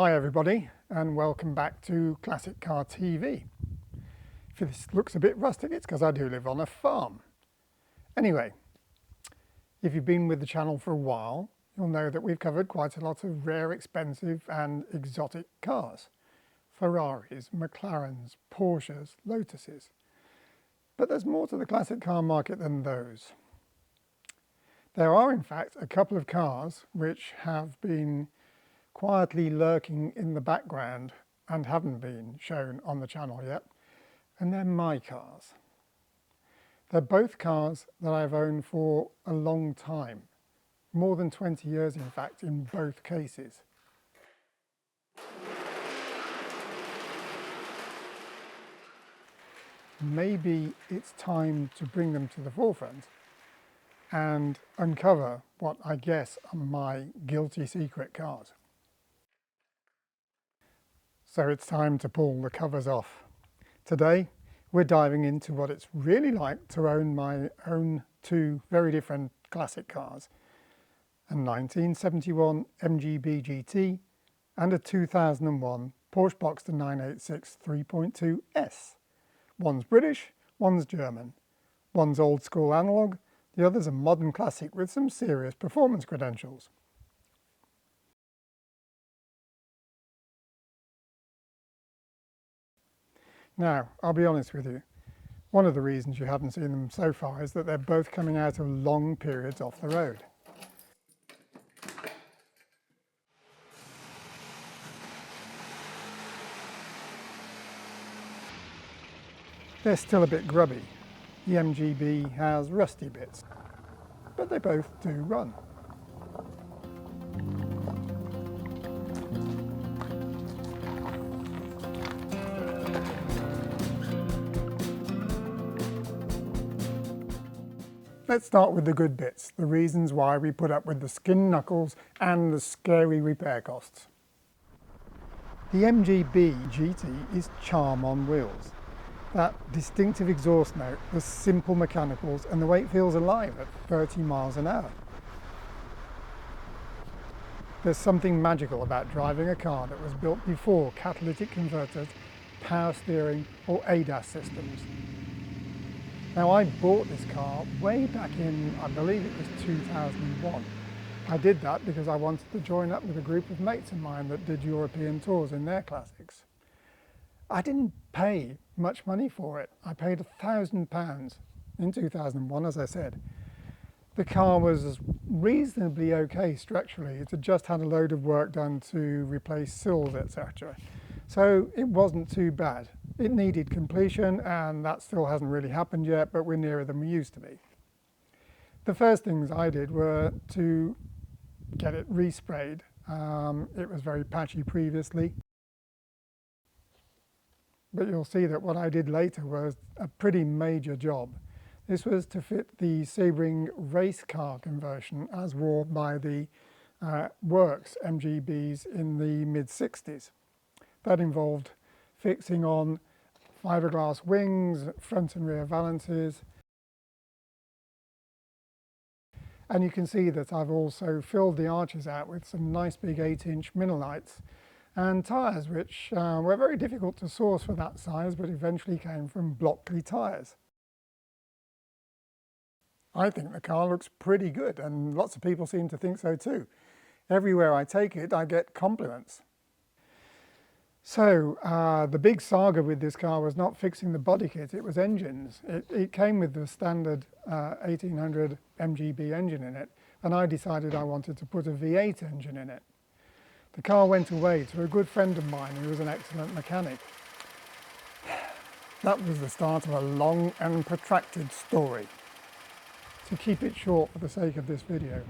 Hi everybody, and welcome back to Classic Car TV. If this looks a bit rustic, it's because I do live on a farm. Anyway, if you've been with the channel for a while, you'll know that we've covered quite a lot of rare, expensive and exotic cars. Ferraris, McLarens, Porsches, Lotuses. But there's more to the classic car market than those. There are in fact a couple of cars which have been quietly lurking in the background and haven't been shown on the channel yet, and they're my cars. They're both cars that I've owned for a long time, more than 20 years in fact in both cases. Maybe it's time to bring them to the forefront and uncover what I guess are my guilty secret cars. So it's time to pull the covers off. Today we're diving into what it's really like to own my own two very different classic cars, a 1971 MGB GT and a 2001 Porsche Boxster 986 3.2 S. One's British, one's German. One's old school analogue, the other's a modern classic with some serious performance credentials. Now, I'll be honest with you, one of the reasons you haven't seen them so far is that they're both coming out of long periods off the road. They're still a bit grubby. The MGB has rusty bits, but they both do run. Let's start with the good bits, the reasons why we put up with the skin knuckles and the scary repair costs. The MGB GT is charm on wheels. That distinctive exhaust note, the simple mechanicals and the way it feels alive at 30 miles an hour. There's something magical about driving a car that was built before catalytic converters, power steering or ADAS systems. Now, I bought this car way back in, I believe it was 2001. I did that because I wanted to join up with a group of mates of mine that did European tours in their classics. I didn't pay much money for it. I paid £1,000 in 2001, as I said. The car was reasonably okay structurally. It had just had a load of work done to replace sills, etc. So it wasn't too bad. It needed completion, and that still hasn't really happened yet, but we're nearer than we used to be. The first things I did were to get it resprayed. It was very patchy previously. But you'll see that what I did later was a pretty major job. This was to fit the Sebring race car conversion as wore by the Works MGBs in the mid-60s. That involved fixing on fiberglass wings, front and rear valances. And you can see that I've also filled the arches out with some nice big 8-inch Minolites and tyres, which were very difficult to source for that size, but eventually came from Blockley tyres. I think the car looks pretty good, and lots of people seem to think so too. Everywhere I take it, I get compliments. So the big saga with this car was not fixing the body kit, it was engines. It came with the standard 1800 MGB engine in it, and I decided I wanted to put a V8 engine in it. The car went away to a good friend of mine who was an excellent mechanic. That was the start of a long and protracted story. To keep it short for the sake of this video,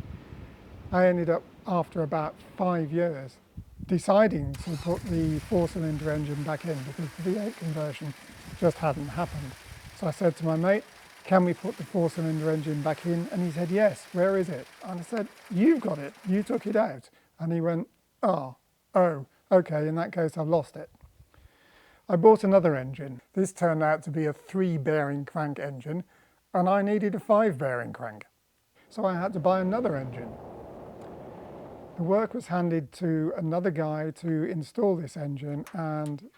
I ended up, after about 5 years, deciding to put the 4-cylinder engine back in because the V8 conversion just hadn't happened. So I said to my mate, can we put the 4-cylinder engine back in? And he said, yes, where is it? And I said, you've got it, you took it out. And he went, oh, okay, in that case I've lost it. I bought another engine. This turned out to be a 3-bearing crank engine, and I needed a 5-bearing crank. So I had to buy another engine. The work was handed to another guy to install this engine, and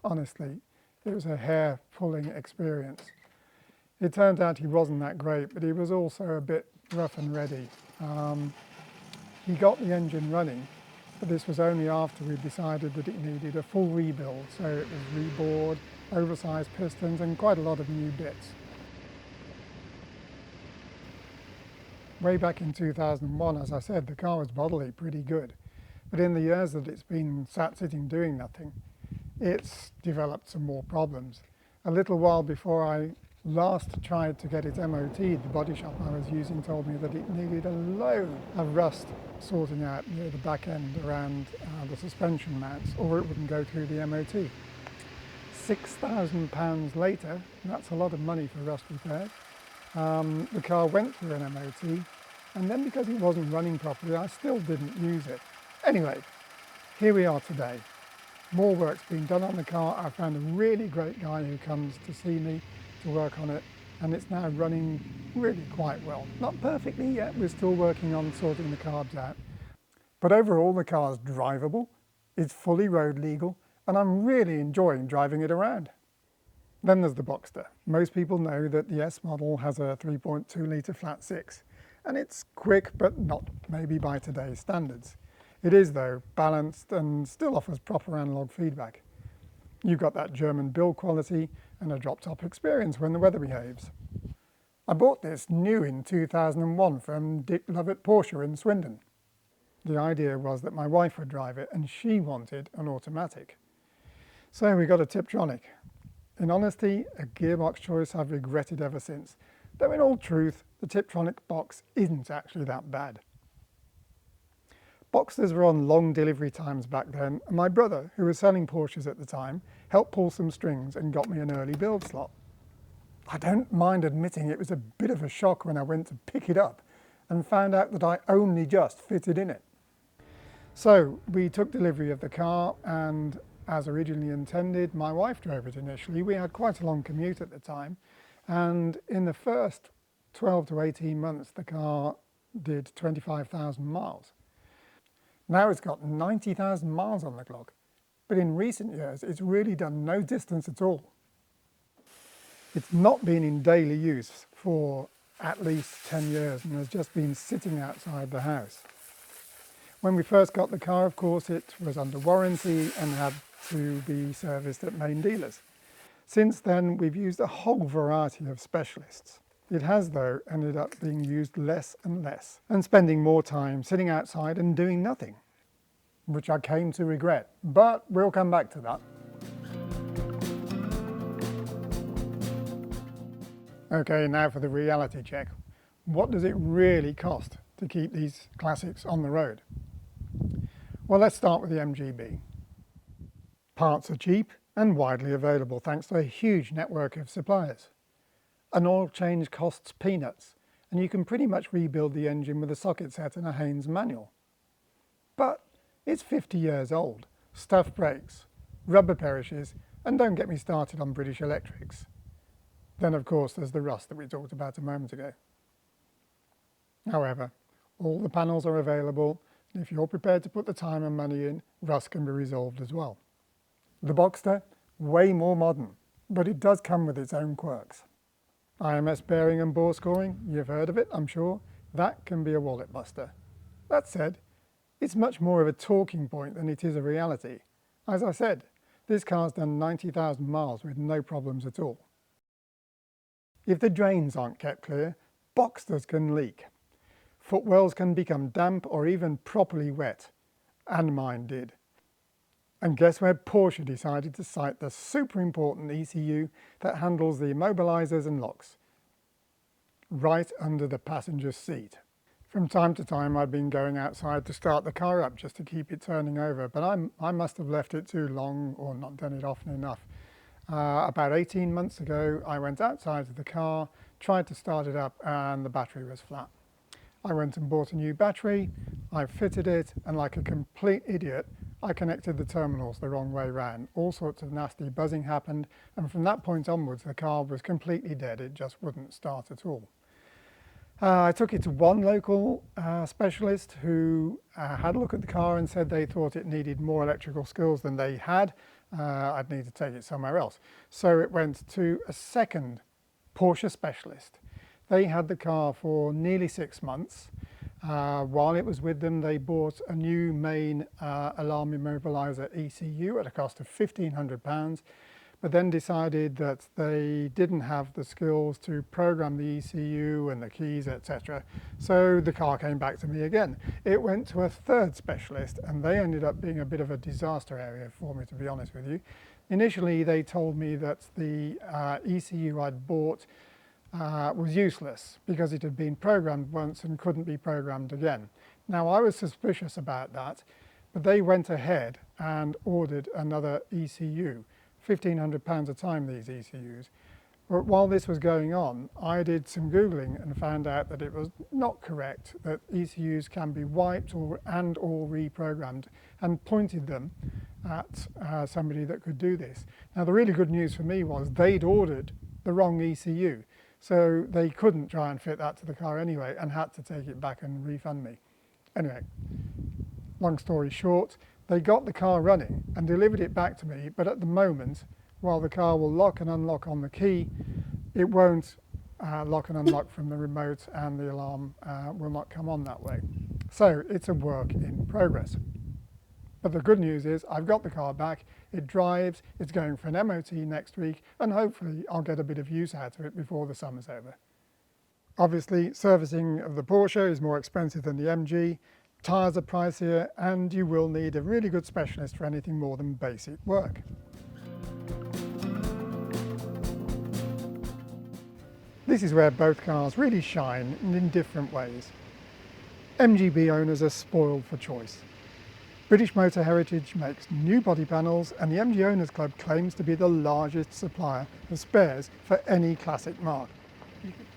honestly, it was a hair-pulling experience. It turned out he wasn't that great, but he was also a bit rough and ready. He got the engine running, but this was only after we decided that it needed a full rebuild, so it was rebored, oversized pistons, and quite a lot of new bits. Way back in 2001, as I said, the car was bodily pretty good. But in the years that it's been sat sitting doing nothing, it's developed some more problems. A little while before I last tried to get it MOT'd, the body shop I was using told me that it needed a load of rust sorting out near the back end around the suspension mounts, or it wouldn't go through the MOT. £6,000 later, that's a lot of money for rust repairs. The car went through an MOT, and then because it wasn't running properly, I still didn't use it. Anyway, here we are today. More work's been done on the car. I found a really great guy who comes to see me to work on it, and it's now running really quite well. Not perfectly yet, we're still working on sorting the carbs out. But overall, the car's drivable, it's fully road legal, and I'm really enjoying driving it around. Then there's the Boxster. Most people know that the S model has a 3.2 litre flat six, and it's quick, but not maybe by today's standards. It is, though, balanced and still offers proper analog feedback. You've got that German build quality and a drop-top experience when the weather behaves. I bought this new in 2001 from Dick Lovett Porsche in Swindon. The idea was that my wife would drive it, and she wanted an automatic. So we got a Tiptronic. In honesty, a gearbox choice I've regretted ever since, though in all truth, the Tiptronic box isn't actually that bad. Boxsters were on long delivery times back then, and my brother, who was selling Porsches at the time, helped pull some strings and got me an early build slot. I don't mind admitting it was a bit of a shock when I went to pick it up and found out that I only just fitted in it. So we took delivery of the car, and as originally intended, my wife drove it initially. We had quite a long commute at the time, and in the first 12 to 18 months, the car did 25,000 miles. Now it's got 90,000 miles on the clock, but in recent years, it's really done no distance at all. It's not been in daily use for at least 10 years and has just been sitting outside the house. When we first got the car, of course, it was under warranty and had to be serviced at main dealers. Since then, we've used a whole variety of specialists. It has, though, ended up being used less and less, and spending more time sitting outside and doing nothing, which I came to regret, but we'll come back to that. Okay, now for the reality check. What does it really cost to keep these classics on the road? Well, let's start with the MGB. Parts are cheap and widely available thanks to a huge network of suppliers. An oil change costs peanuts, and you can pretty much rebuild the engine with a socket set and a Haynes manual. But it's 50 years old, stuff breaks, rubber perishes, and don't get me started on British electrics. Then, of course, there's the rust that we talked about a moment ago. However, all the panels are available, and if you're prepared to put the time and money in, rust can be resolved as well. The Boxster, way more modern, but it does come with its own quirks. IMS bearing and bore scoring, you've heard of it, I'm sure. That can be a wallet buster. That said, it's much more of a talking point than it is a reality. As I said, this car's done 90,000 miles with no problems at all. If the drains aren't kept clear, Boxsters can leak. Footwells can become damp or even properly wet, and mine did. And guess where Porsche decided to site the super important ECU that handles the immobilizers and locks? Right under the passenger seat. From time to time I've been going outside to start the car up just to keep it turning over, but I must have left it too long or not done it often enough. About 18 months ago I went outside of the car, tried to start it up, and the battery was flat. I went and bought a new battery, I fitted it, and like a complete idiot I connected the terminals the wrong way round. All sorts of nasty buzzing happened, and from that point onwards the car was completely dead. It just wouldn't start at all. I took it to one local specialist who had a look at the car and said they thought it needed more electrical skills than they had. I'd need to take it somewhere else. So it went to a second Porsche specialist. They had the car for nearly 6 months. While it was with them, they bought a new main alarm immobiliser ECU at a cost of £1,500, but then decided that they didn't have the skills to program the ECU and the keys, etc. So the car came back to me again. It went to a third specialist, and they ended up being a bit of a disaster area for me, to be honest with you. Initially, they told me that the ECU I'd bought was useless because it had been programmed once and couldn't be programmed again. Now, I was suspicious about that, but they went ahead and ordered another ECU. £1,500 a time, these ECUs. But while this was going on, I did some Googling and found out that it was not correct, that ECUs can be wiped or reprogrammed, and pointed them at somebody that could do this. Now, the really good news for me was they'd ordered the wrong ECU, so they couldn't try and fit that to the car anyway and had to take it back and refund me. Anyway, long story short, they got the car running and delivered it back to me, but at the moment, while the car will lock and unlock on the key, it won't lock and unlock from the remote, and the alarm will not come on that way. So it's a work in progress. But the good news is I've got the car back, it drives, it's going for an MOT next week, and hopefully I'll get a bit of use out of it before the summer's over. Obviously, servicing of the Porsche is more expensive than the MG, tyres are pricier, and you will need a really good specialist for anything more than basic work. This is where both cars really shine in different ways. MGB owners are spoiled for choice. British Motor Heritage makes new body panels, and the MG Owners Club claims to be the largest supplier of spares for any classic marque.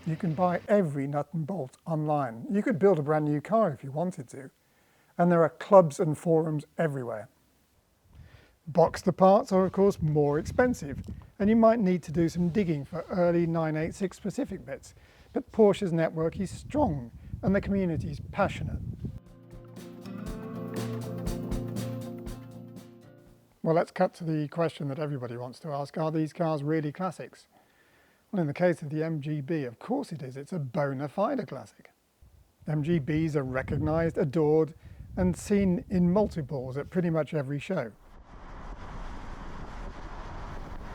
You can buy every nut and bolt online. You could build a brand new car if you wanted to. And there are clubs and forums everywhere. Boxster parts are of course more expensive, and you might need to do some digging for early 986 specific bits. But Porsche's network is strong and the community is passionate. Well, let's cut to the question that everybody wants to ask. Are these cars really classics? Well, in the case of the MGB, of course it is. It's a bona fide classic. MGBs are recognised, adored, and seen in multiples at pretty much every show.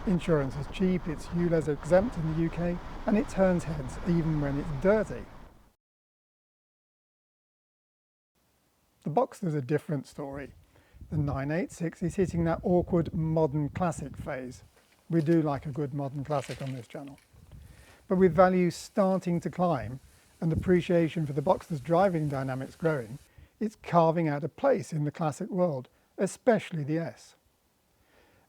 Insurance is cheap, it's ULEZ exempt in the UK, and it turns heads even when it's dirty. The Boxster's a different story. The 986 is hitting that awkward modern classic phase. We do like a good modern classic on this channel. But with values starting to climb and appreciation for the Boxster's driving dynamics growing, it's carving out a place in the classic world, especially the S.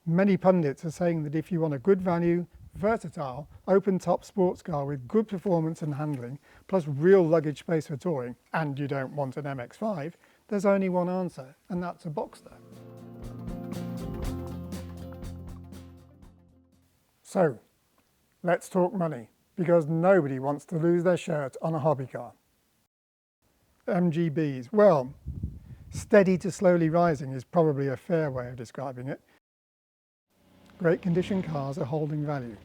Many pundits are saying that if you want a good value, versatile, open-top sports car with good performance and handling, plus real luggage space for touring, and you don't want an MX-5, there's only one answer, and that's a Boxster. So, let's talk money, because nobody wants to lose their shirt on a hobby car. MGBs, well, steady to slowly rising is probably a fair way of describing it. Great condition cars are holding value.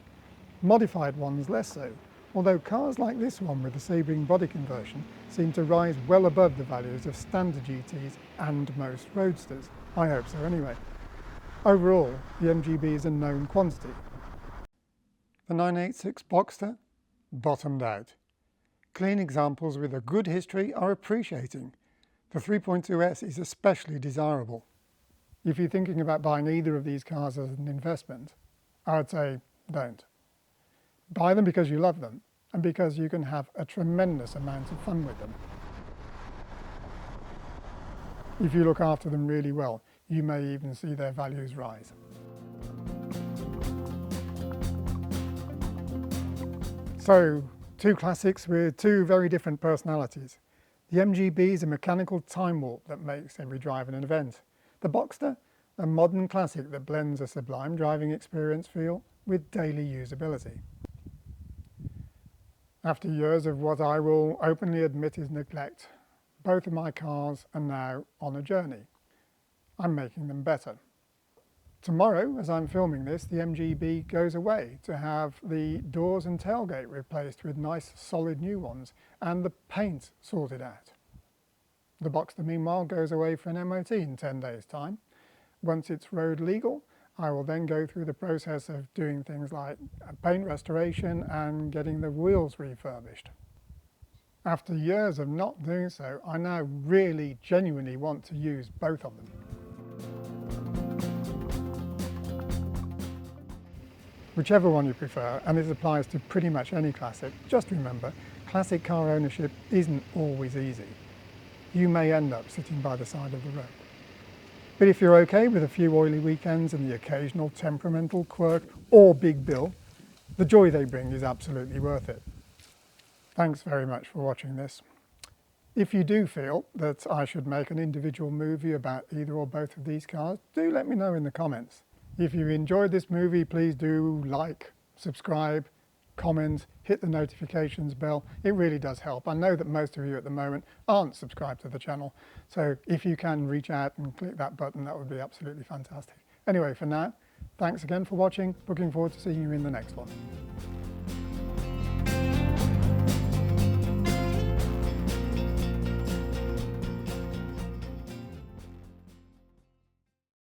Modified ones less so, although cars like this one with the Sebring body conversion seem to rise well above the values of standard GTs and most roadsters. I hope so anyway. Overall, the MGB is a known quantity. The 986 Boxster bottomed out. Clean examples with a good history are appreciating. The 3.2S is especially desirable. If you're thinking about buying either of these cars as an investment, I would say don't. Buy them because you love them and because you can have a tremendous amount of fun with them. If you look after them really well, you may even see their values rise. So, two classics with two very different personalities. The MGB is a mechanical time warp that makes every drive an event. The Boxster, a modern classic that blends a sublime driving experience feel with daily usability. After years of what I will openly admit is neglect, both of my cars are now on a journey. I'm making them better. Tomorrow, as I'm filming this, the MGB goes away to have the doors and tailgate replaced with nice solid new ones and the paint sorted out. The Boxster meanwhile goes away for an MOT in 10 days' time. Once it's road legal, I will then go through the process of doing things like paint restoration and getting the wheels refurbished. After years of not doing so, I now really genuinely want to use both of them. Whichever one you prefer, and this applies to pretty much any classic, just remember, classic car ownership isn't always easy. You may end up sitting by the side of the road. But if you're okay with a few oily weekends and the occasional temperamental quirk or big bill, the joy they bring is absolutely worth it. Thanks very much for watching this. If you do feel that I should make an individual movie about either or both of these cars, do let me know in the comments. If you enjoyed this movie, please do like, subscribe, comment, hit the notifications bell. It really does help. I know that most of you at the moment aren't subscribed to the channel, so if you can reach out and click that button, that would be absolutely fantastic. Anyway, for now, thanks again for watching. Looking forward to seeing you in the next one.